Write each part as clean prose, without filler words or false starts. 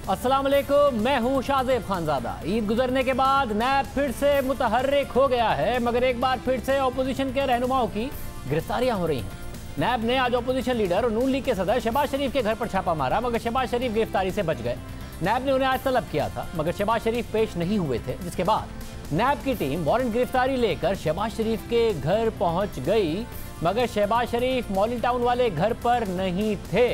अस्सलाम वालेकुम, मैं हूं शाहजेब खानजादा। ईद गुजरने के बाद नैब फिर से मुतहर्रिक हो गया है, मगर एक बार फिर से अपोजिशन के रहनुमाओं की गिरफ्तारियां हो रही हैं। नैब ने आज अपोजिशन लीडर और नून लीग के सदर शहबाज शरीफ के घर पर छापा मारा, मगर शहबाज शरीफ गिरफ्तारी से बच गए। नैब ने उन्हें आज तलब किया था, मगर शहबाज शरीफ पेश नहीं हुए थे, जिसके बाद नैब की टीम वारंट गिरफ्तारी लेकर शहबाज शरीफ के घर पहुंच गई, मगर शहबाज शरीफ मॉलिन टाउन वाले घर पर नहीं थे।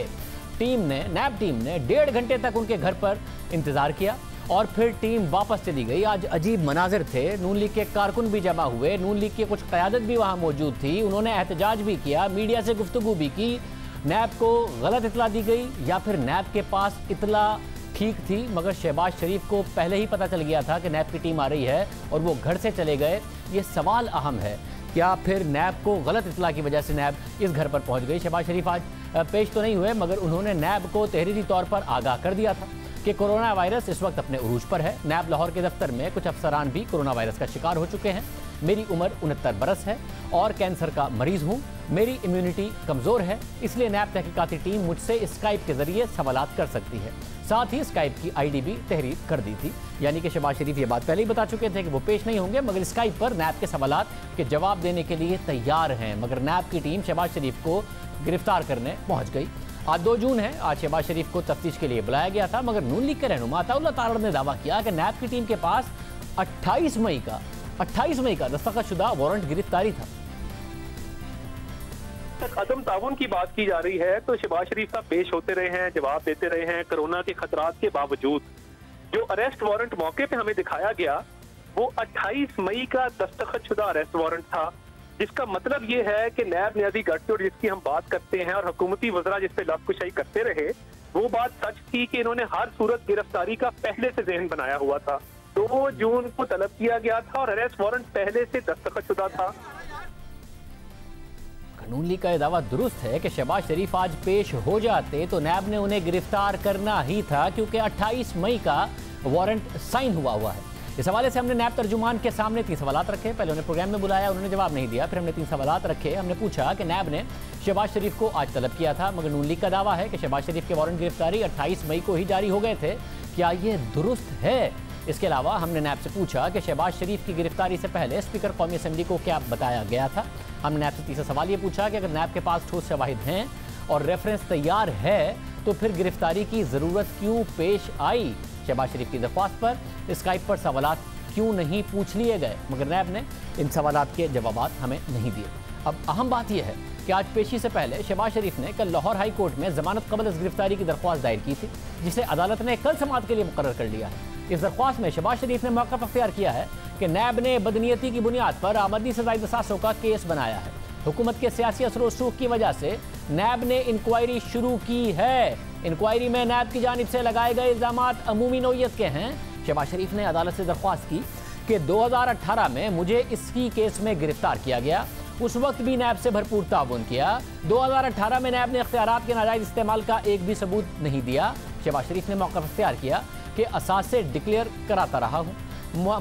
नैब टीम ने 1.5 घंटे तक उनके घर पर इंतजार किया और फिर टीम वापस चली गई। आज अजीब मनाजिर थे। नून लीग के कारकुन भी जमा हुए, नून लीग की कुछ क़यादत भी वहां मौजूद थी। उन्होंने एहतजाज भी किया, मीडिया से गुफ्तगू भी की। नैब को गलत इतला दी गई या फिर नैब के पास इतला ठीक थी, मगर शहबाज शरीफ को पहले ही पता चल गया था कि नैब की टीम आ रही है और वो घर से चले गए। ये सवाल अहम है, क्या फिर नैब को गलत इतला की वजह से नैब इस घर पर पहुंच गई? शहबाज शरीफ आज पेश तो नहीं हुए, मगर उन्होंने नैब को तहरीरी तौर पर आगाह कर दिया था कि कोरोना वायरस इस वक्त अपने उरूज पर है। नैब लाहौर के दफ्तर में कुछ अफसरान भी कोरोना वायरस का शिकार हो चुके हैं। मेरी उम्र 69 बरस है और कैंसर का मरीज हूँ। मेरी इम्यूनिटी कमज़ोर है, इसलिए नैब तहकीकाती टीम मुझसे स्काइप के जरिए सवालात कर सकती है। साथ ही स्काइप की आईडी भी तहरीर कर दी थी, यानी कि शहबाज शरीफ ये बात पहले ही बता चुके थे कि वो पेश नहीं होंगे, मगर स्काइप पर नैब के सवालात के जवाब देने के लिए तैयार हैं। मगर नैब की टीम शहबाज शरीफ को गिरफ्तार करने पहुंच गई। आज 2 जून है। आज शहबाज शरीफ को तफ्तीश के लिए बुलाया गया था, मगर नून लीग के रहनुमा अताउल्लाह तारड़ ने दावा किया कि नैब की टीम के पास 28 मई का दस्तखतशुदा वारंट गिरफ्तारी था। अदम ताउन की बात की जा रही है तो शहबाज शरीफ साहब पेश होते रहे हैं, जवाब देते रहे हैं। कोरोना के खतरात के बावजूद जो अरेस्ट वारंट मौके पे हमें दिखाया गया वो 28 मई का दस्तखतशुदा अरेस्ट वारंट था, जिसका मतलब ये है कि नैब न्याजी गठजोड़ जिसकी हम बात करते हैं और हुकूमती वज़रा जिस पे लफ्ज़कुशाई करते रहे, वो बात सच थी कि इन्होंने हर सूरत गिरफ्तारी का पहले से ज़हन बनाया हुआ था। 2 जून को तलब किया गया था और अरेस्ट वारंट पहले से दस्तखतशुदा था। नून लीग का यह दावा दुरुस्त है कि शहबाज शरीफ आज पेश हो जाते तो नैब ने उन्हें गिरफ्तार करना ही था, क्योंकि 28 मई का वारंट साइन हुआ है। इस हवाले से हमने नैब तर्जुमान के सामने 3 सवालात रखे। पहले उन्हें प्रोग्राम में बुलाया, उन्होंने जवाब नहीं दिया। फिर हमने 3 सवालात रखे। हमने पूछा कि नैब ने शहबाज शरीफ को आज तलब किया था, मगर नून लीग का दावा है कि शहबाज शरीफ के वारंट गिरफ्तारी 28 मई को ही जारी हो गए थे। क्या ये दुरुस्त है? इसके अलावा हमने नैब से पूछा कि शहबाज शरीफ की गिरफ्तारी से पहले स्पीकर कौमी असम्बली को क्या बताया गया था। हमने नैब से तीसरा सवाल ये पूछा कि अगर नैब के पास ठोस शवाहिद हैं और रेफरेंस तैयार है तो फिर गिरफ्तारी की ज़रूरत क्यों पेश आई? शहबाज शरीफ की दरख्वास्त पर स्काइप पर सवालात क्यों नहीं पूछ लिए गए? मगर नैब ने इन सवालात के जवाब हमें नहीं दिए। अब अहम बात यह है कि आज पेशी से पहले शहबाज शरीफ ने कल लाहौर हाई कोर्ट में जमानत कबल गिरफ्तारी की दरख्वास्त दायर की थी, जिसे अदालत ने कल समाअत के लिए मुकर्रर कर लिया है। इस दरख्वास्त में शहबाज शरीफ ने मौक़िफ़ अख्तियार किया है कि नैब ने बदनीयती की बुनियाद पर आमदनी से ज़ायद असासों का केस बनाया है। हुकूमत के सियासी असर व रसूख की वजह से नैब ने इंक्वायरी शुरू की है। इंक्वायरी में नैब की जानिब से लगाए गए इल्ज़ामात अमूमी नौइयत के हैं। शहबाज शरीफ ने अदालत से दरख्वास्त की कि 2018 में मुझे इसी केस में गिरफ्तार किया गया, उस वक्त भी नैब से भरपूर ताउन किया। 2018 में नैब ने इख्तियारात के नाजायज़ इस्तेमाल का एक भी सबूत नहीं दिया। शहबाज शरीफ ने मौक़िफ़ इख्तियार किया कि असासे डिक्लेयर कराता रहा हूँ।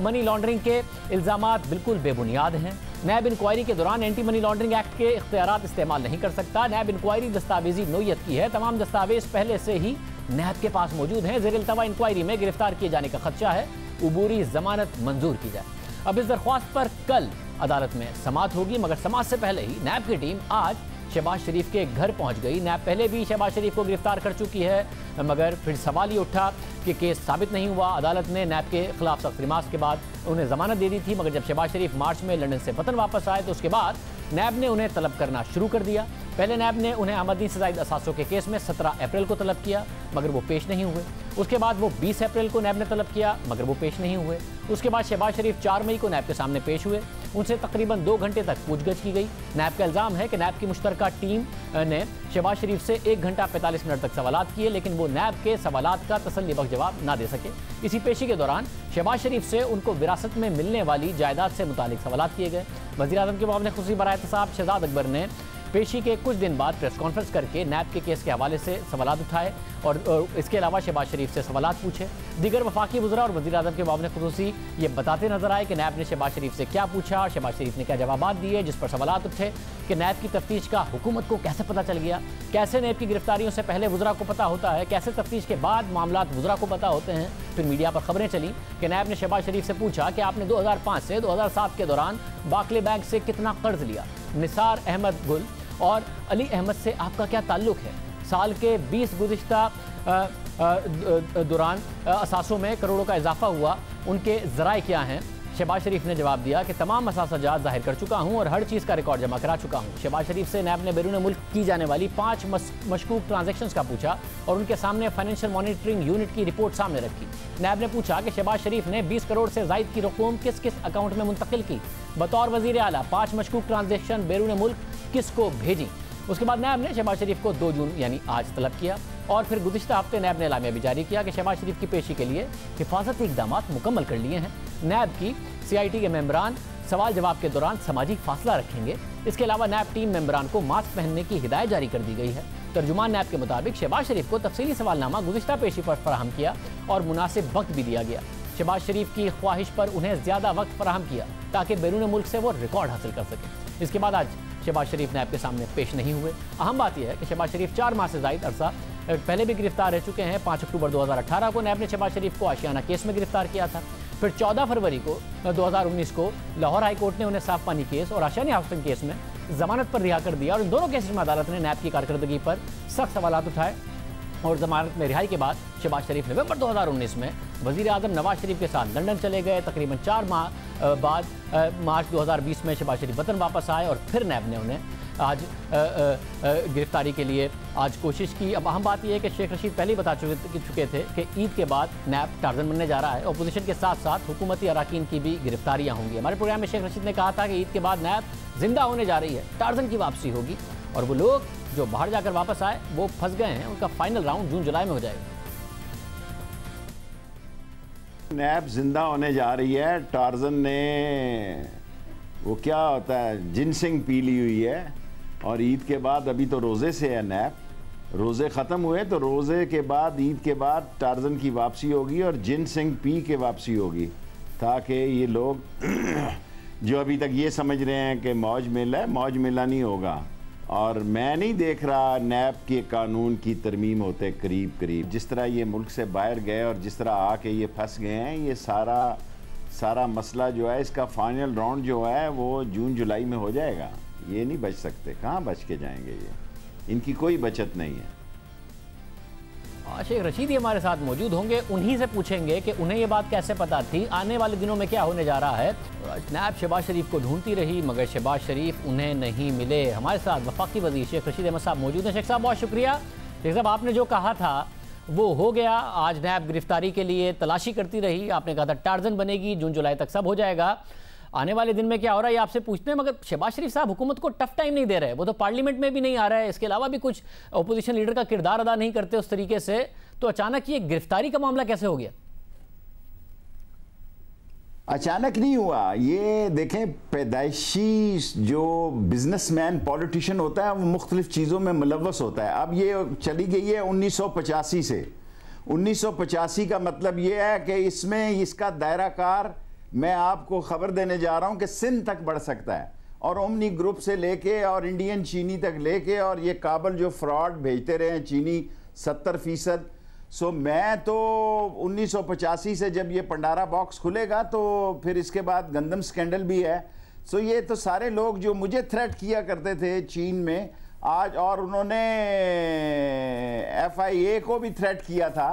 मनी लॉन्ड्रिंग के इल्ज़ामात बिल्कुल बेबुनियाद हैं। नैब इंक्वायरी के दौरान एंटी मनी लॉन्ड्रिंग एक्ट के इख्तियारात इस्तेमाल नहीं कर सकता। नैब इंक्वायरी दस्तावेजी नोयत की है, तमाम दस्तावेज पहले से ही नैब के पास मौजूद हैं। ज़ेर-ए-इल्तवा इंक्वायरी में गिरफ्तार किए जाने का खदशा है, उबूरी जमानत मंजूर की जाए। अब इस दरख्वास्त पर कल अदालत में समाअत होगी, मगर समाअत से पहले ही नैब की टीम आज शहबाज शरीफ के घर पहुंच गई। नैब पहले भी शहबाज शरीफ को गिरफ्तार कर चुकी है, मगर फिर सवाल ये उठा कि केस साबित नहीं हुआ। अदालत ने नैब के खिलाफ सख्त रिमार्क्स के बाद उन्हें जमानत दे दी थी, मगर जब शहबाज शरीफ मार्च में लंदन से वतन वापस आए तो उसके बाद नैब ने उन्हें तलब करना शुरू कर दिया। पहले नैब ने उन्हें आमदनी से ज़ायद असासों के केस में 17 अप्रैल को तलब किया, मगर वो पेश नहीं हुए। उसके बाद वो 20 अप्रैल को नैब ने तलब किया, मगर वो पेश नहीं हुए। उसके बाद शहबाज शरीफ 4 मई को नैब के सामने पेश हुए। उनसे तकरीबन 2 घंटे तक पूछगछ की गई। नैब का इल्ज़ाम है कि नैब की मुश्तरका टीम ने शहबाज शरीफ से 1 घंटा 45 मिनट तक सवालात किए, लेकिन वो नैब के सवालात का तसल्लीबख्श जवाब ना दे सके। इसी पेशी के दौरान शहबाज शरीफ से उनको विरासत में मिलने वाली जायदाद से मुतालिक सवालात किए गए। वज़ीर आज़म के मुआविन ख़ुसूसी बराए एहतसाब शहजाद अकबर ने पेशी के कुछ दिन बाद प्रेस कॉन्फ्रेंस करके नैब के केस के हवाले से सवालात उठाए और इसके अलावा शहबाज शरीफ से सवालात पूछे। दीगर वफाकी वज़रा और वज़ीर आज़म के मामले खुसूसी ये बताते नजर आए कि नैब ने शहबाज शरीफ से क्या पूछा और शहबाज शरीफ ने क्या जवाब दिए, जिस पर सवालात उठे कि नैब की तफ्तीश का हुकूमत को कैसे पता चल गया, कैसे नैब की गिरफ्तारियों से पहले वज़रा को पता होता है, कैसे तफ्तीश के बाद मामलात वज़रा को पता होते हैं। फिर मीडिया पर खबरें चली कि नैब ने शहबाज शरीफ से पूछा कि आपने 2005 से 2007 के दौरान बार्कले बैंक से कितना कर्ज लिया, निसार अहमद गुल और अली अहमद से आपका क्या ताल्लुक है, साल के 20 गुज़िश्ता दौरान असासों में करोड़ों का इजाफा हुआ, उनके ज़राए क्या हैं। शहबाज शरीफ ने जवाब दिया कि तमाम असासजात ज़ाहिर कर चुका हूँ और हर चीज़ का रिकॉर्ड जमा करा चुका हूँ। शहबाज शरीफ से नैब ने बैरून मुल्क की जाने वाली 5 मशकूक ट्रांजैक्शंस का पूछा और उनके सामने फाइनेंशियल मॉनिटरिंग यूनिट की रिपोर्ट सामने रखी। नैब ने पूछा कि शहबाज शरीफ ने 20 करोड़ से ज़ायद की रकूम किस किस अकाउंट में मुंतकिल की, बतौर वज़ीर आला 5 मशकूक ट्रांजैक्शन बैरून मुल्क किसको भेजी। उसके बाद नैब ने शहबाज शरीफ को 2 जून यानी आज तलब किया और फिर गुज़िश्ता हफ्ते नैब ने एलामिया भी जारी किया कि शहबाज शरीफ की पेशी के लिए हिफाजती इक़दाम मुकम्मल कर लिए हैं। नैब की CIT के मेंबरान सवाल जवाब के दौरान समाजी फासला रखेंगे। इसके अलावा नैब टीम मेंबरान को मास्क पहनने की हिदायत जारी कर दी गई है। तर्जुमान नैब के मुताबिक शहबाज शरीफ को तफसीली सवालनामा गुज़िश्ता पेशी पर फराहम किया और मुनासिब वक्त भी दिया गया। शहबाज शरीफ की ख्वाहिश पर उन्हें ज़्यादा वक्त फराहम किया ताकि बैरून मुल्क से वो रिकॉर्ड हासिल कर सके। इसके बाद आज शहबाज शरीफ नैब के सामने पेश नहीं हुए। अहम बात यह है कि शहबाज शरीफ 4 माह से ज़ायद अरसा पहले भी गिरफ्तार रह चुके हैं। 5 अक्टूबर 2018 को नैब ने शहबाज शरीफ को आशियाना केस में गिरफ्तार किया था। फिर 14 फरवरी को 2019 को लाहौर हाई कोर्ट ने उन्हें साफ पानी केस और आशियानी हाउसिंग केस में जमानत पर रिहा कर दिया और इन दोनों केसेस में अदालत ने नैब की कारकर्दगी पर सख्त सवालात उठाए और जमानत में रिहाई के बाद शहबाज शरीफ नवंबर 2019 में वज़ीर आज़म नवाज शरीफ के साथ लंदन चले गए। तकरीबन 4 माह बाद मार्च 2020 में शहबाज शरीफ वतन वापस आए और फिर नैब ने उन्हें आज गिरफ्तारी के लिए आज कोशिश की। अब अहम बात यह है कि शेख रशीद पहले ही बता चुके थे कि ईद के बाद नैब टार्जन बनने जा रहा है। अपोजिशन के साथ साथ हुकूमती अराकीन की भी गिरफ्तारियां होंगी। हमारे प्रोग्राम में शेख रशीद ने कहा था कि ईद के बाद नैब जिंदा होने जा रही है, टार्जन की वापसी होगी और वो लोग जो बाहर जाकर वापस आए वो फंस गए हैं, उनका फाइनल राउंड जून जुलाई में हो जाएगा। नैब जिंदा होने जा रही है। टार्जन ने वो क्या होता है जिनसिंग पी ली हुई है और ईद के बाद अभी तो रोज़े से है नैब। रोज़े ख़त्म हुए तो रोज़े के बाद ईद के बाद टार्जन की वापसी होगी और जिनसिंग पी के वापसी होगी, ताकि ये लोग जो अभी तक ये समझ रहे हैं कि मौज मेला है, मौज मेला नहीं होगा। और मैं नहीं देख रहा नैब के कानून की तरमीम होते करीब करीब। जिस तरह ये मुल्क से बाहर गए और जिस तरह आके ये फंस गए हैं, ये सारा मसला जो है इसका फाइनल राउंड जो है वो जून जुलाई में हो जाएगा। ये नहीं बच सकते, कहाँ बच के जाएंगे ये, इनकी कोई बचत नहीं है। शेख रशीद हमारे साथ मौजूद होंगे, उन्हीं से पूछेंगे कि उन्हें ये बात कैसे पता थी, आने वाले दिनों में क्या होने जा रहा है। नैब शहबाज शरीफ को ढूंढती रही मगर शहबाज शरीफ उन्हें नहीं मिले। हमारे साथ वफाकी वज़ीर शेख रशीद अहमद साहब मौजूद हैं। शेख साहब बहुत शुक्रिया। शेख साहब आपने जो कहा था वो हो गया। आज नैब गिरफ्तारी के लिए तलाशी करती रही, आपने कहा था टार्जन बनेगी, जून जुलाई तक सब हो जाएगा। आने वाले दिन में क्या हो रहा है ये आपसे पूछते हैं, मगर शहबाज शरीफ साहब हुकूमत को टफ टाइम नहीं दे रहे, वो तो पार्लियामेंट में भी नहीं आ रहा है, इसके अलावा भी कुछ अपोजिशन लीडर का किरदार अदा नहीं करते उस तरीके से, तो अचानक ये गिरफ्तारी का मामला कैसे हो गया? अचानक नहीं हुआ ये। देखें, पैदाइशी जो बिजनेसमैन पॉलिटिशियन होता है वो मुख्तलिफ चीज़ों में मुलव्वस होता है। अब ये चली गई है 1985 से। 1985 का मतलब ये है कि इसमें इसका दायरा कार मैं आपको खबर देने जा रहा हूं कि सिंध तक बढ़ सकता है और ओमनी ग्रुप से लेके और इंडियन चीनी तक लेके, और ये काबल जो फ्रॉड भेजते रहे हैं चीनी 70%। सो मैं तो 1985 से जब ये पंडारा बॉक्स खुलेगा तो फिर इसके बाद गंदम स्कैंडल भी है। सो ये तो सारे लोग जो मुझे थ्रेट किया करते थे चीन में आज, और उन्होंने FIA को भी थ्रेट किया था,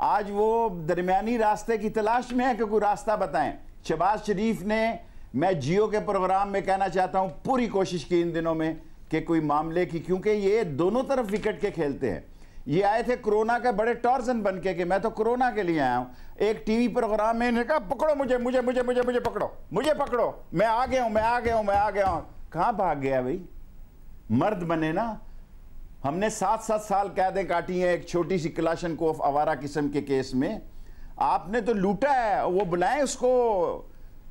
आज वो दरमियानी रास्ते की तलाश में है कि कोई रास्ता बताएं। शहबाज शरीफ ने, मैं जियो के प्रोग्राम में कहना चाहता हूं, पूरी कोशिश की इन दिनों में कि कोई मामले की, क्योंकि ये दोनों तरफ विकेट के खेलते हैं। ये आए थे कोरोना के बड़े टॉर्जन बन के कि मैं तो कोरोना के लिए आया हूं। एक टीवी प्रोग्राम में इन्होंने कहा पकड़ो मुझे मुझे मुझे मुझे मुझे पकड़ो, मुझे पकड़ो, मैं आ गया हूं, मैं आ गया हूं, मैं आ गया हूं। कहां भाग गया भाई? मर्द बने ना। हमने 7-7 साल कैदें काटी हैं एक छोटी सी क्लाशनकोफ आवारा किस्म के केस में। आपने तो लूटा है। वो बुलाएं उसको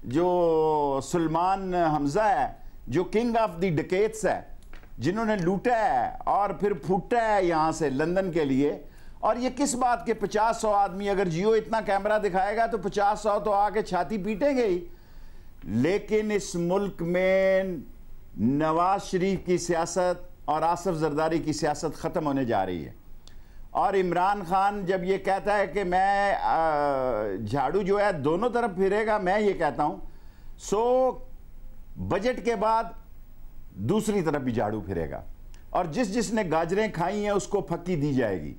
जो सुलेमान हमजा है, जो किंग ऑफ द डकेट्स है, जिन्होंने लूटा है और फिर फूटा है यहां से लंदन के लिए। और ये किस बात के 50-100 आदमी, अगर जियो इतना कैमरा दिखाएगा तो 50-100 तो आके छाती पीटेंगे ही। लेकिन इस मुल्क में नवाज शरीफ की सियासत और आसिफ जरदारी की सियासत ख़त्म होने जा रही है। और इमरान खान जब ये कहता है कि मैं झाड़ू जो है दोनों तरफ फिरेगा, मैं ये कहता हूं बजट के बाद दूसरी तरफ भी झाड़ू फिरेगा और जिसने गाजरें खाई हैं उसको फक्की दी जाएगी।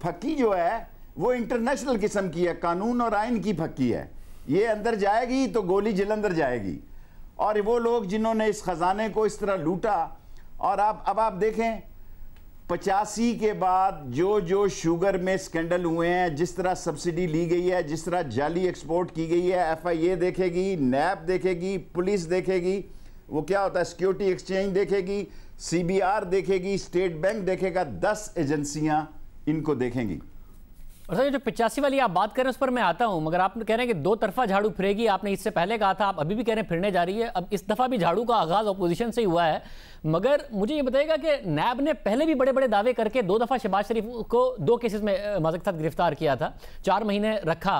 फक्की जो है वो इंटरनेशनल किस्म की है, कानून और आइन की फक्की है। ये अंदर जाएगी तो गोली जलंधर जाएगी। और वो लोग जिन्होंने इस खजाने को इस तरह लूटा, और अब आप देखें 85 के बाद जो शुगर में स्कैंडल हुए हैं, जिस तरह सब्सिडी ली गई है, जिस तरह जाली एक्सपोर्ट की गई है, FIA देखेगी, नैब देखेगी, पुलिस देखेगी, वो क्या होता है सिक्योरिटी एक्सचेंज देखेगी, CBR देखेगी, स्टेट बैंक देखेगा, 10 एजेंसियां इनको देखेंगी। और सर, ये जो 85 वाली आप बात कर रहे हैं उस पर मैं आता हूं, मगर आप कह रहे हैं कि दो तरफा झाड़ू फिरेगी। आपने इससे पहले कहा था, आप अभी भी कह रहे हैं फिरने जा रही है। अब इस दफा भी झाड़ू का आगाज अपोजिशन से ही हुआ है। मगर मुझे ये बताइएगा कि नैब ने पहले भी बड़े बड़े दावे करके 2 दफा शहबाज शरीफ को 2 केसेस में मज़े के साथ गिरफ्तार किया था, 4 महीने रखा।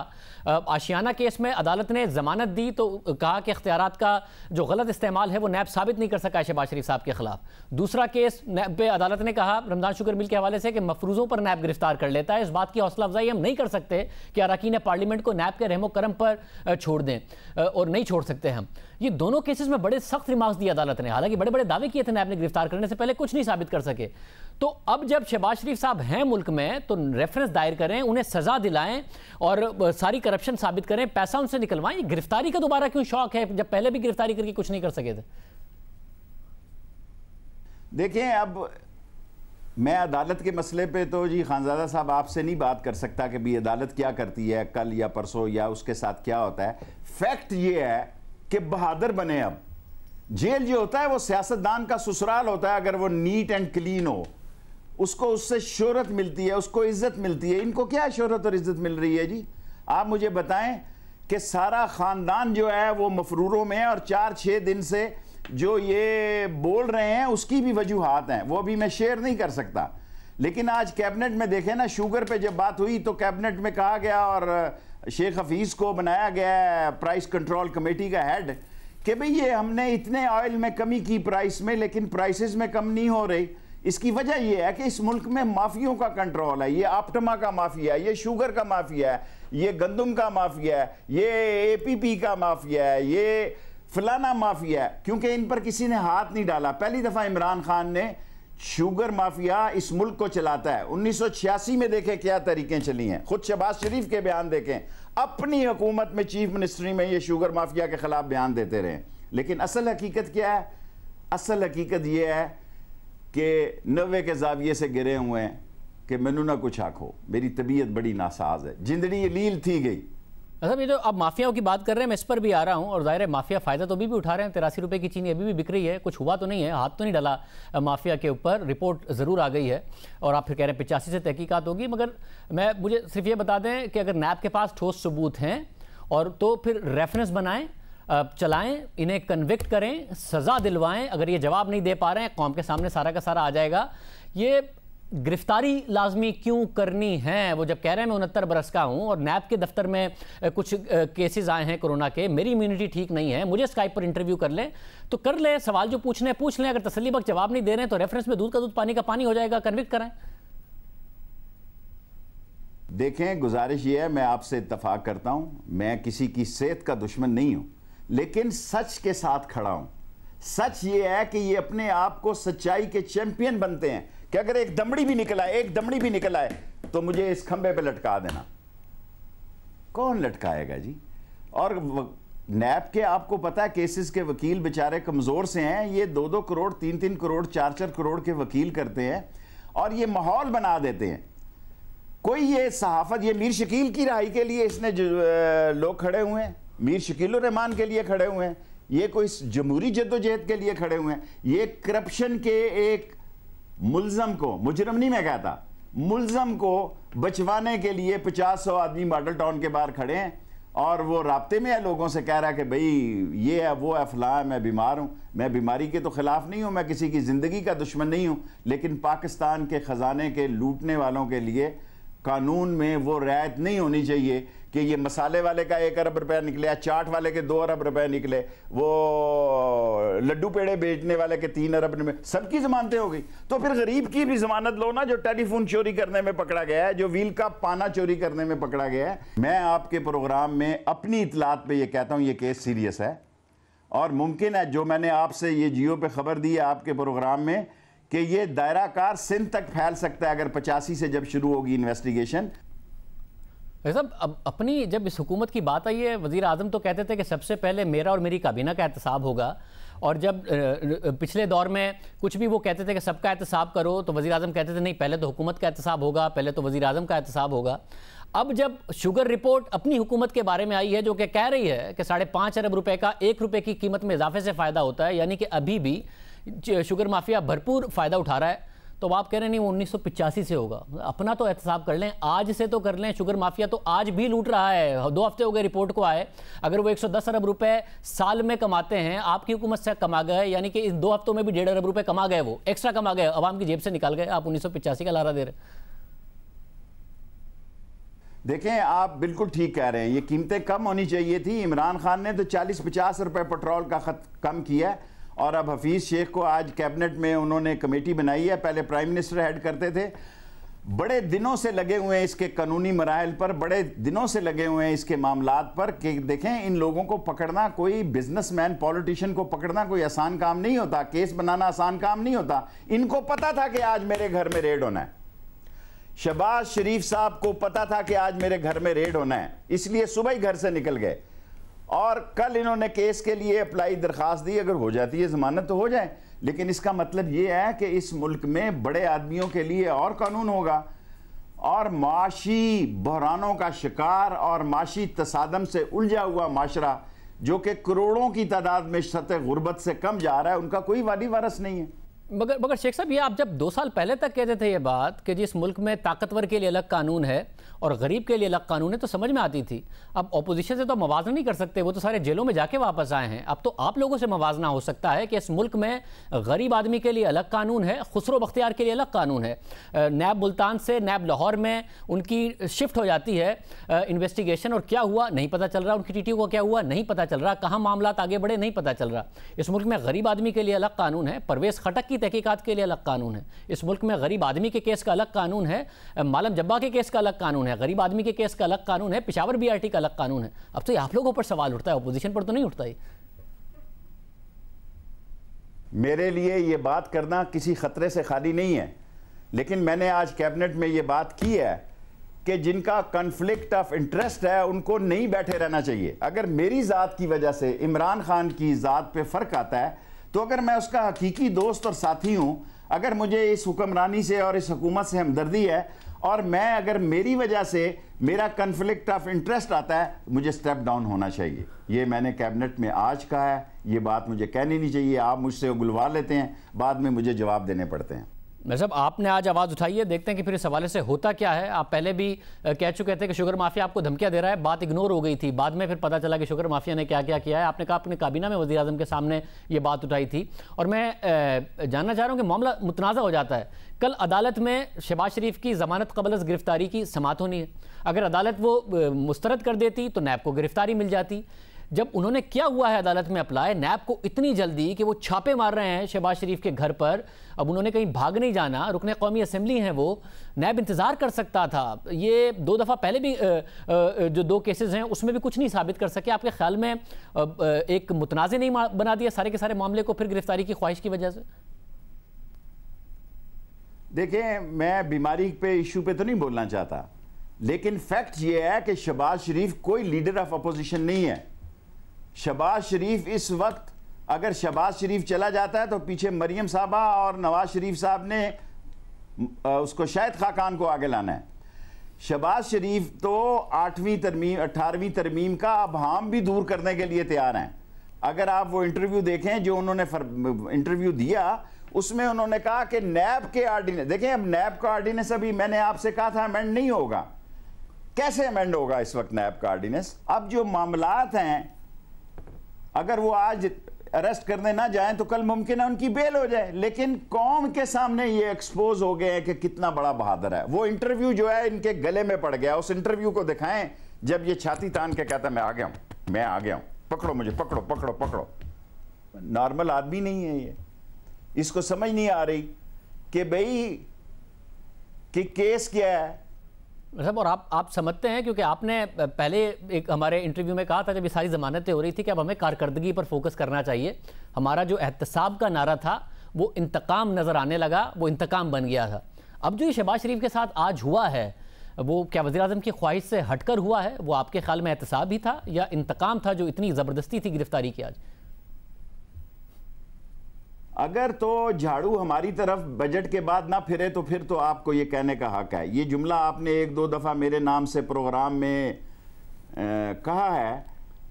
आशियाना केस में अदालत ने जमानत दी तो कहा कि इख्तियारात का जो गलत इस्तेमाल है वो नैब साबित नहीं कर सका है शहबाज शरीफ साहब के खिलाफ। दूसरा केस नैब पे अदालत ने कहा रमजान शुगर मिल के हवाले से कि मफरूजों पर नैब गिरफ्तार कर लेता है। इस बात की हौसला अफजाई हम नहीं कर सकते कि अरकान पार्लियामेंट को नैब के रहमो करम पर छोड़ दें, और नहीं छोड़ सकते हम। ये दोनों केसेस में बड़े सख्त रिमार्क्स दिए अदालत ने, हालांकि बड़े बड़े दावे किए थे नैब ने गिरफ्तार करने से पहले, कुछ नहीं साबित कर सके। तो अब जब शहबाज शरीफ साहब हैं मुल्क में तो रेफरेंस दायर करें, उन्हें सजा दिलाएं और सारी करप्शन साबित करें, पैसा उनसे निकलवाएं। ये गिरफ्तारी का दोबारा क्यों शौक है जब पहले भी गिरफ्तारी करके कुछ नहीं कर सके थे? देखें, अब मैं अदालत के मसले पे तो जी खानजादा साहब आपसे नहीं बात कर सकता कि भी अदालत क्या करती है कल या परसों या उसके साथ क्या होता है। फैक्ट ये है कि बहादुर बने। अब जेल जो होता है वो सियासतदान का ससुराल होता है। अगर वो नीट एंड क्लीन हो, उसको उससे शोहरत मिलती है, उसको इज्जत मिलती है। इनको क्या शोहरत और इज्जत मिल रही है जी? आप मुझे बताएं कि सारा खानदान जो है वो मफरूरों में, और 4-6 दिन से जो ये बोल रहे हैं उसकी भी वजूहात हैं, वो भी मैं शेयर नहीं कर सकता। लेकिन आज कैबिनेट में देखें ना, शुगर पे जब बात हुई तो कैबिनेट में कहा गया और शेख हफीज को बनाया गया प्राइस कंट्रोल कमेटी का हेड कि भाई ये हमने इतने ऑयल में कमी की प्राइस में, लेकिन प्राइसेस में कम नहीं हो रही। इसकी वजह यह है कि इस मुल्क में माफियों का कंट्रोल है। ये आप्टमा का माफिया है, ये शुगर का माफिया है, ये गंदम का माफिया है, ये APP का माफिया है, ये फलाना माफिया है, क्योंकि इन पर किसी ने हाथ नहीं डाला। पहली दफा इमरान खान ने शुगर माफिया इस मुल्क को चलाता है। 1986 में देखें क्या तरीकें चली हैं, खुद शहबाज शरीफ के बयान देखें, अपनी हुकूमत में चीफ मिनिस्ट्री में ये शुगर माफिया के खिलाफ बयान देते रहे। लेकिन असल हकीकत क्या है? असल हकीकत यह है कि 90 के जाविये से गिरे हुए हैं कि मैनू ना कुछ आखो, मेरी तबीयत बड़ी नासाज है, जिंदगी लील थी गई। मतलब ये जो अब माफियाओं की बात कर रहे हैं, मैं इस पर भी आ रहा हूँ, और जाहिर है माफिया फ़ायदा तो अभी भी उठा रहे हैं। 83 रुपये की चीनी अभी भी बिक रही है, कुछ हुआ तो नहीं है, हाथ तो नहीं डाला माफिया के ऊपर, रिपोर्ट ज़रूर आ गई है। और आप फिर कह रहे हैं 85 से तहकीकात होगी। मगर मुझे सिर्फ ये बता दें कि अगर नैब के पास ठोस सबूत हैं और तो फिर रेफरेंस बनाएं, चलाएं, इन्हें कन्विक्ट करें, सज़ा दिलवाएं। अगर ये जवाब नहीं दे पा रहे हैं, कौम के सामने सारा का सारा आ जाएगा। ये गिरफ्तारी लाजमी क्यों करनी है? वो जब कह रहे हैं मैं 69 बरस का हूं और नैब के दफ्तर में कुछ केसेस आए हैं कोरोना के, मेरी इम्यूनिटी ठीक नहीं है, मुझे स्काइप पर इंटरव्यू कर लें तो कर ले, सवाल जो पूछने पूछ लें। अगर तसल्ली बख्श जवाब नहीं दे रहे हैं तो रेफरेंस में दूध का दूध पानी का पानी हो जाएगा, कन्विक्ट कराएं। देखें, गुजारिश ये है, मैं आपसे इत्तफाक करता हूं, मैं किसी की सेहत का दुश्मन नहीं हूं, लेकिन सच के साथ खड़ा हूं। सच ये है कि ये अपने आप को सच्चाई के चैंपियन बनते हैं कि अगर एक दमड़ी भी निकल आए तो मुझे इस खंबे पे लटका देना। कौन लटकाएगा जी? और नैब के आपको पता है केसेस के वकील बेचारे कमजोर से हैं। ये 2-2 करोड़ 3-3 करोड़ 4-4 करोड़ के वकील करते हैं और ये माहौल बना देते हैं। कोई ये सहाफत, ये मीर शकील की रहाई के लिए इसने लोग खड़े हुए हैं, मीर शकील उर रहमान के लिए खड़े हुए हैं, ये कोई जमहूरी जद्दोजहद के लिए खड़े हुए हैं। ये करप्शन के एक मुल्जम को, मुजरम नहीं मैं कहता, मुल्जम को बचवाने के लिए 50-100 आदमी मॉडल टाउन के बाहर खड़े हैं और वो राब्ते में है लोगों से, कह रहा है कि भाई ये है वो है फलां है, मैं बीमार हूँ। मैं बीमारी के तो ख़िलाफ़ नहीं हूँ, मैं किसी की ज़िंदगी का दुश्मन नहीं हूँ, लेकिन पाकिस्तान के ख़जाने के लूटने वालों के लिए कानून में वो रियायत नहीं होनी चाहिए कि ये मसाले वाले का 1 अरब रुपया निकले, चाट वाले के 2 अरब रुपए निकले, वो लड्डू पेड़े बेचने वाले के 3 अरब में, सबकी जमानतें हो गई। तो फिर गरीब की भी जमानत लो ना, जो टेलीफोन चोरी करने में पकड़ा गया है, जो व्हील का पाना चोरी करने में पकड़ा गया है। मैं आपके प्रोग्राम में अपनी इतलात पे ये कहता हूँ, ये केस सीरियस है और मुमकिन है जो मैंने आपसे ये जियो पे खबर दी है आपके प्रोग्राम में कि ये दायरा कार सिंध तक फैल सकता है अगर 85 से जब शुरू होगी इन्वेस्टिगेशन। साहब, अब अपनी जब इस हुकूमत की बात आई है, वज़ीर आज़म तो कहते थे कि सबसे पहले मेरा और मेरी काबीना का एहतसाब होगा, और जब पिछले दौर में कुछ भी वो कहते थे कि सबका एहतसाब करो, तो वज़ीर आज़म कहते थे नहीं, पहले तो हुकूमत का एहतसाब होगा, पहले तो वज़ीर आज़म का एहतसाब होगा। अब जब शुगर रिपोर्ट अपनी हुकूमत के बारे में आई है, जो कि कह रही है कि 5.5 अरब रुपए का 1 रुपये की कीमत में इजाफे से फ़ायदा होता है, यानी कि अभी भी शुगर माफिया भरपूर फ़ायदा उठा रहा है, तो आप कह रहे नहीं वो 1985 से होगा। अपना तो एहतसाब कर लें, आज से तो कर लें। शुगर माफिया तो आज भी लूट रहा है, 2 हफ्ते हो गए रिपोर्ट को आए। अगर वो 110 अरब रुपए साल में कमाते हैं, आपकी हुकूमत से कमा गए, यानी कि इन 2 हफ्तों में भी 1.5 अरब रुपए कमा गए, वो एक्स्ट्रा कमा गए, अवाम की जेब से निकाल गए। आप 1985 का लारा दे रहे। देखें, आप बिल्कुल ठीक कह रहे हैं, ये कीमतें कम होनी चाहिए थी। इमरान खान ने तो 40-50 रुपए पेट्रोल का खत कम किया, और अब हफीज़ शेख को आज कैबिनेट में उन्होंने कमेटी बनाई है, पहले प्राइम मिनिस्टर हेड करते थे। बड़े दिनों से लगे हुए हैं इसके कानूनी मराहल पर, बड़े दिनों से लगे हुए हैं इसके मामलात पर कि देखें, इन लोगों को पकड़ना, कोई बिजनेसमैन पॉलिटिशियन को पकड़ना कोई आसान काम नहीं होता, केस बनाना आसान काम नहीं होता। इनको पता था कि आज मेरे घर में रेड होना है। शहबाज शरीफ साहब को पता था कि आज मेरे घर में रेड होना है, इसलिए सुबह ही घर से निकल गए, और कल इन्होंने केस के लिए अप्लाई दरखास्त दी। अगर हो जाती है जमानत तो हो जाए, लेकिन इसका मतलब ये है कि इस मुल्क में बड़े आदमियों के लिए और कानून होगा, और माशी बहरानों का शिकार और माशी तसादम से उलझा हुआ माशरा जो कि करोड़ों की तादाद में सतह गुर्बत से कम जा रहा है, उनका कोई वाली वारस नहीं है। मगर शेख साहब, ये आप जब 2 साल पहले तक कहते थे ये बात कि जिस मुल्क में ताकतवर के लिए अलग कानून है और गरीब के लिए अलग कानून है, तो समझ में आती थी। अब ऑपोजिशन से तो मवाजना नहीं कर सकते, वो तो सारे जेलों में जाके वापस आए हैं। अब तो आप लोगों से मवाजना हो सकता है कि इस मुल्क में गरीब आदमी के लिए अलग कानून है, खुसरो बख्तियार के लिए अलग कानून है। नैब मुल्तान से नैब लाहौर में उनकी शिफ्ट हो जाती है इन्वेस्टिगेशन, और क्या हुआ नहीं पता चल रहा, उनकी टीटी को क्या हुआ नहीं पता चल रहा, कहाँ मामला आगे बढ़े नहीं पता चल रहा। इस मुल्क में गरीब आदमी के लिए अलग कानून है, परवेज़ खटक की तहकीकात के लिए अलग कानून है। इस मुल्क में गरीब आदमी के केस का अलग कानून है, मालम जब्बा के केस का अलग कानून है, गरीब आदमी के केस का अलग कानून है, पिशावर बीआरटी का अलग कानून है। अब तो आप लोगों पर सवाल उठता है, अपोजिशन पर तो नहीं उठता ही। मेरे लिए ये बात करना किसी खतरे से खाली नहीं है, लेकिन मैंने आज कैबिनेट में ये बात की है कि जिनका कन्फ्लिक्ट ऑफ इंटरेस्ट है उनको नहीं बैठे रहना चाहिए। अगर मेरी ज़ात की वजह से इमरान खान की ज़ात पे फ़र्क आता है, तो अगर मैं उसका हकीकी दोस्त और साथी हूँ, अगर मुझे इस हुक्मरानी से और इस हुकूमत से हमदर्दी है, और मैं अगर मेरी वजह से मेरा कन्फ्लिक्ट ऑफ इंटरेस्ट आता है, मुझे स्टेप डाउन होना चाहिए। ये मैंने कैबिनेट में आज कहा है, ये बात मुझे कहनी नहीं चाहिए। आप मुझसे उगलवा लेते हैं, बाद में मुझे जवाब देने पड़ते हैं। मैं साहब, आपने आज आवाज़ उठाई है, देखते हैं कि फिर इस हवाले से होता क्या है। आप पहले भी कह चुके थे कि शुगर माफिया आपको धमकियां दे रहा है, बात इग्नोर हो गई थी। बाद में फिर पता चला कि शुगर माफिया ने क्या क्या किया है। आपने कहा अपने काबीना में वज़ीर आज़म के सामने ये बात उठाई थी, और मैं जानना चाह रहा हूँ कि मामला मुतनाज़ा हो जाता है। कल अदालत में शहबाज शरीफ की ज़मानत क़ब्ल अज़ गिरफ्तारी की समाअत होनी है। अगर अदालत वो मुस्तरद कर देती तो नैब को गिरफ्तारी मिल जाती। जब उन्होंने किया हुआ है अदालत में अप्लाई, नैब को इतनी जल्दी कि वो छापे मार रहे हैं शहबाज शरीफ के घर पर, अब उन्होंने कहीं भाग नहीं जाना, रुकने कौमी असम्बली हैं वो, नैब इंतज़ार कर सकता था। ये 2 दफ़ा पहले भी जो 2 केसेस हैं उसमें भी कुछ नहीं साबित कर सके। आपके ख्याल में एक मुतनाज़ नहीं बना दिया सारे के सारे मामले को फिर गिरफ्तारी की ख्वाहिश की वजह से? देखें, मैं बीमारी पे इशू पे तो नहीं बोलना चाहता, लेकिन फैक्ट ये है कि शहबाज शरीफ कोई लीडर ऑफ अपोजिशन नहीं है। शहबाज शरीफ इस वक्त, अगर शहबाज शरीफ चला जाता है तो पीछे मरियम साहबा और नवाज शरीफ साहब ने उसको शाहिद खाकान को आगे लाना है। शहबाज शरीफ तो 8वीं तरमीम 18वीं तरमीम का अबहाम भी दूर करने के लिए तैयार हैं। अगर आप वो इंटरव्यू देखें जो उन्होंने इंटरव्यू दिया, उसमें उन्होंने कहा कि नैब के आर्डिनेंस, देखें अब नैब का आर्डिनेंस अभी मैंने आपसे कहा था अमेंड नहीं होगा, कैसे अमेंड होगा इस वक्त नैब का ऑर्डिनेंस? अब जो मामलात हैं, अगर वो आज अरेस्ट करने ना जाएं तो कल मुमकिन है उनकी बेल हो जाए, लेकिन कौम के सामने ये एक्सपोज हो गए हैं कि कितना बड़ा बहादुर है। वो इंटरव्यू जो है इनके गले में पड़ गया, उस इंटरव्यू को दिखाएं जब ये छाती तान के कहता मैं आ गया हूं, मैं आ गया हूं, पकड़ो मुझे, पकड़ो पकड़ो पकड़ो। नॉर्मल आदमी नहीं है ये, इसको समझ नहीं आ रही कि भाई कि केस क्या है साहब। और आप समझते हैं, क्योंकि आपने पहले एक हमारे इंटरव्यू में कहा था जब ये सारी जमानतें हो रही थी कि अब हमें कारकर्दगी पर फोकस करना चाहिए। हमारा जो एहतसाब का नारा था वो इंतकाम नज़र आने लगा, वो इंतकाम बन गया था। अब जो ये शहबाज शरीफ के साथ आज हुआ है वो क्या वज़ीर आज़म की ख्वाहिश से हटकर हुआ है? वो आपके ख्याल में एहतसाब ही था या इंतकाम था जो इतनी ज़बरदस्ती थी गिरफ्तारी की आज? अगर तो झाड़ू हमारी तरफ बजट के बाद ना फिरे तो फिर तो आपको ये कहने का हक है। ये जुमला आपने एक दो दफ़ा मेरे नाम से प्रोग्राम में कहा है,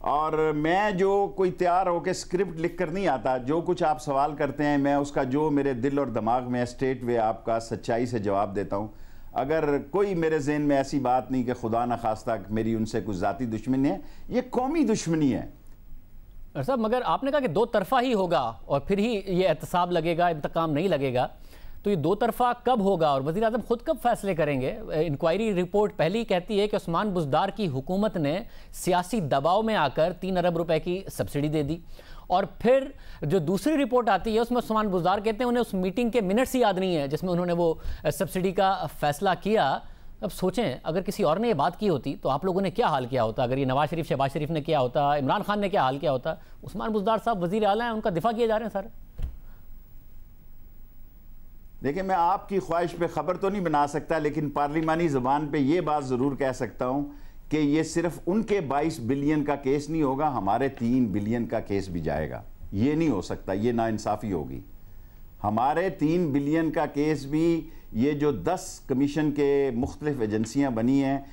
और मैं जो कोई तैयार होकर स्क्रिप्ट लिख कर नहीं आता, जो कुछ आप सवाल करते हैं मैं उसका जो मेरे दिल और दिमाग में स्ट्रेट वे आपका सच्चाई से जवाब देता हूँ। अगर कोई मेरे जहन में ऐसी बात नहीं कि खुदा न खास्ता मेरी उनसे कुछ ज़ाती दुश्मनी है, ये कौमी दुश्मनी है साहब। मगर आपने कहा कि दो तरफा ही होगा और फिर ही ये एहतसाब लगेगा, इंतकाम नहीं लगेगा। तो ये दो तरफा कब होगा और वज़ीर आज़म खुद कब फैसले करेंगे? इंक्वायरी रिपोर्ट पहले ही कहती है कि उस्मान बुज़दार की हुकूमत ने सियासी दबाव में आकर 3 अरब रुपए की सब्सिडी दे दी, और फिर जो दूसरी रिपोर्ट आती है उसमें उस्मान बुज़दार कहते हैं उन्हें उस मीटिंग के मिनट्स ही याद नहीं है जिसमें उन्होंने वो सब्सिडी का फैसला किया। अब सोचें अगर किसी और ने ये बात की होती तो आप लोगों ने क्या हाल किया होता? अगर ये नवाज शरीफ, शहबाज शरीफ ने किया होता, इमरान खान ने क्या हाल किया होता? उस्मान बुज़दार साहब वज़ीर आला हैं, उनका दिफा किए जा रहे हैं सारे। देखिए, मैं आपकी ख्वाहिश पे खबर तो नहीं बना सकता, लेकिन पार्लिमानी ज़बान पे ये बात ज़रूर कह सकता हूँ कि ये सिर्फ उनके 22 बिलियन का केस नहीं होगा, हमारे 3 बिलियन का केस भी जाएगा। ये नहीं हो सकता, ये नाइंसाफ़ी होगी। हमारे 3 बिलियन का केस भी, ये जो 10 कमीशन के मुख्तलिफ एजेंसियाँ बनी हैं,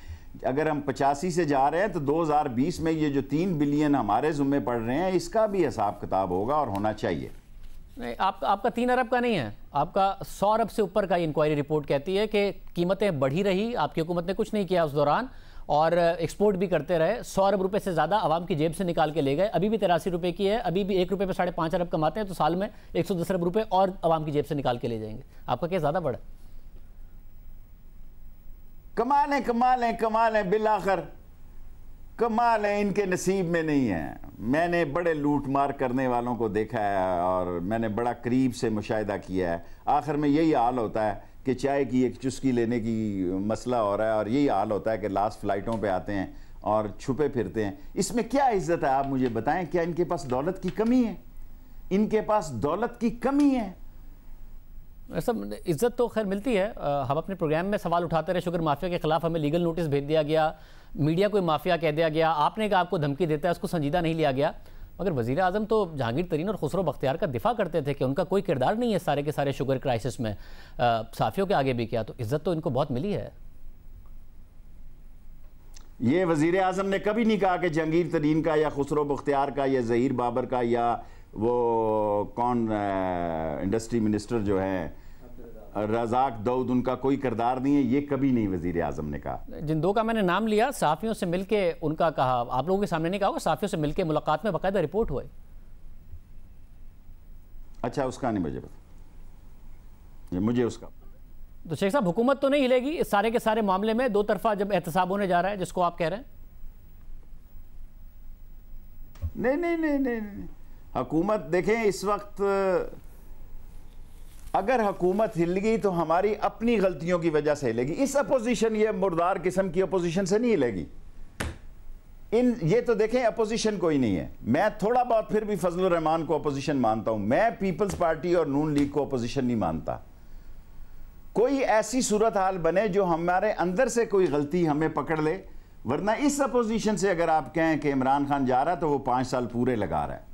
अगर हम 85 से जा रहे हैं तो 2020 में ये जो 3 बिलियन हमारे ज़ुम्मे पड़ रहे हैं, इसका भी हिसाब किताब होगा और होना चाहिए। नहीं, आपका 3 अरब का नहीं है, आपका 100 अरब से ऊपर का इंक्वायरी रिपोर्ट कहती है कि कीमतें बढ़ी रही, आपकी हुकूमत ने कुछ नहीं किया उस दौरान, और एक्सपोर्ट भी करते रहे। 100 अरब रुपए से ज़्यादा आवाम की जेब से निकाल के ले गए। अभी भी 83 रुपए की है, अभी भी 1 रुपये पे 5.5 अरब कमाते हैं, तो साल में 110 अरब रुपए और आवाम की जेब से निकाल के ले जाएंगे। आपका केस ज़्यादा बड़ा? कमाल है, कमाल है, कमाल है, बिलाखिर कमाल है, इनके नसीब में नहीं है। मैंने बड़े लूट मार करने वालों को देखा है और मैंने बड़ा करीब से मुशाहिदा किया है। आखिर में यही हाल होता है कि चाय की एक चुस्की लेने की मसला हो रहा है, और यही हाल होता है कि लास्ट फ्लाइटों पे आते हैं और छुपे फिरते हैं। इसमें क्या इज्जत है, आप मुझे बताएं? क्या इनके पास दौलत की कमी है? इनके पास दौलत की कमी है? सब इज्जत तो खैर मिलती है। हम अपने प्रोग्राम में सवाल उठाते रहे, शुगर माफिया के खिलाफ हमें लीगल नोटिस भेज दिया गया, मीडिया को माफिया कह दिया गया, आपने कहा आपको धमकी देता है, उसको संजीदा नहीं लिया गया। मगर वज़ीर आज़म तो जहांगीर तरीन और खुसरो बख्तियार का दिफा करते थे कि उनका कोई किरदार नहीं है सारे के सारे शुगर क्राइसिस में। साफियों के आगे भी किया, तो इज्जत तो इनको बहुत मिली है। ये वज़ीर आज़म ने कभी नहीं कहा कि जहांगीर तरीन का या खुसरो बख्तियार का या ज़हीर बाबर का या वो कौन इंडस्ट्री मिनिस्टर जो है रज़ाक दाऊद, उनका कोई किरदार नहीं है। ये कभी नहीं वज़ीर आज़म ने कहा। जिन दो का मैंने नाम लिया, साफ़ियों से मिलके उनका कहा, आप लोगों के सामने नहीं कहा होगा, साफ़ियों से मिलके मुलाकात में बाकायदा रिपोर्ट हुई। अच्छा, उसका नहीं मुझे पता, मुझे उसका। तो शेख साहब, हुकूमत तो नहीं हिलेगी इस सारे के सारे मामले में? दो तरफा जब एहतसाब होने जा रहा है जिसको आप कह रहे हैं। नहीं नहीं नहीं नहीं, नहीं। हुकूमत देखें, इस वक्त अगर हुकूमत हिल गई तो हमारी अपनी गलतियों की वजह से हिलेगी। इस अपोजिशन, ये मुर्दार किस्म की अपोजिशन से नहीं हिलेगी। ये तो देखें, अपोजिशन कोई नहीं है। मैं थोड़ा बहुत फिर भी फजलुर रहमान को अपोजिशन मानता हूं, मैं पीपल्स पार्टी और नून लीग को अपोजिशन नहीं मानता। कोई ऐसी सूरत हाल बने जो हमारे अंदर से कोई गलती हमें पकड़ ले, वरना इस अपोजिशन से अगर आप कहें कि इमरान खान जा रहा है तो वो 5 साल पूरे लगा रहा है।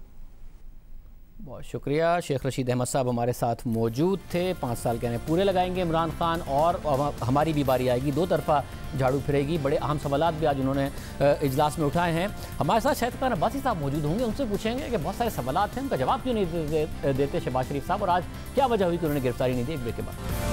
बहुत शुक्रिया। शेख रशीद अहमद साहब हमारे साथ मौजूद थे। 5 साल कहने पूरे लगाएंगे इमरान खान, और हमारी भी बारी आएगी, दो तरफा झाड़ू फिरेगी। बड़े अहम सवालात भी आज उन्होंने इजलास में उठाए हैं। हमारे साथ शहीद खान अब्बासी साहब मौजूद होंगे, उनसे पूछेंगे कि बहुत सारे सवालात हैं, उनका जवाब क्यों नहीं देते शहबाज शरीफ साहब, और आज क्या वजह हुई कि उन्होंने गिरफ्तारी नहीं दी। एक ब्रेक के बाद।